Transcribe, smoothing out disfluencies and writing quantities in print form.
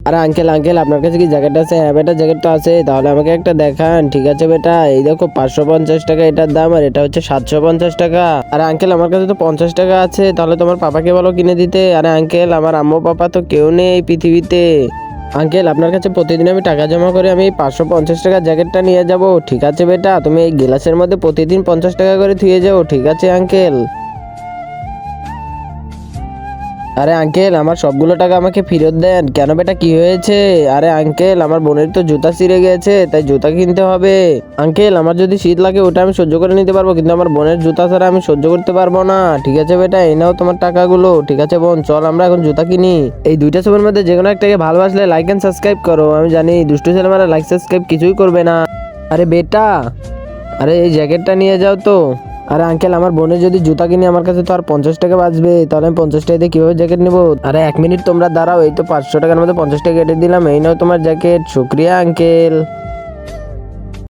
আরে uncle uncle আপনার কাছে কি জ্যাকেট আছে? হ্যাঁ বেটা জ্যাকেট তো আছে, তাহলে আমাকে একটা দেখান। ঠিক আছে বেটা, এই দেখো 550 টাকা এটার দাম, আর এটা হচ্ছে 750 টাকা। আরে আঙ্কেল আমার কাছে তো 50 টাকা আছে, তাহলে তোমার পাপাকে বলো কিনে দিতে। আরে আঙ্কেল আমার আম্মু পাপা তো কেউ নেই এই পৃথিবীতে। আঙ্কেল আপনার কাছে প্রতিদিন আমি টাকা জমা করে আমি এই 550 টাকার জ্যাকেটটা নিয়ে যাব। ঠিক আছে বেটা, তুমি এই গ্লাসের মধ্যে প্রতিদিন 50 টাকা করে থুয়ে যাও। ঠিক আছে আঙ্কেল। আরে আঙ্কেল আমার সবগুলো টাকা আমাকে ফেরত দেন। কেন বেটা কি হয়েছে? আরে আঙ্কেল আমার বোনের তো জুতা ছিঁড়ে গেছে, তাই জুতা কিনতে হবে। আঙ্কেল আমার যদি শীত লাগে ওটা আমি সহ্য করে নিতে পারবো, কিন্তু আমার বোনের জুতা ছাড়া আমি সহ্য করতে পারবো না। ঠিক আছে বেটা, এই নাও তোমার টাকাগুলো। ঠিক আছে বোন, চল আমরা এখন জুতা কিনি। এই দুইটা ছবির মধ্যে যে কোনো একটাকে ভালোবাসলে লাইক এন্ড সাবস্ক্রাইব করো। আমি জানি দুষ্টু ছেলেমেয়েরা লাইক সাবস্ক্রাইব কিছুই করবে না। আরে বেটা, আরে এই জ্যাকেটটা নিয়ে যাও তো। আরে আঙ্কেল আমার বোনের যদি জুতা কিনে আমার কাছে তো আর 50 টাকা বাঁচবে, তাহলে আমি 50 টাকা দিয়ে কিভাবে জ্যাকেট নিবো? আরে 1 মিনিট তোমরা দাঁড়াও, এই তো 500 টাকার মধ্যে 50 টাকা কেটে দিলাম, এই নাও তোমার জ্যাকেট। শুক্রিয়া আঙ্কেল।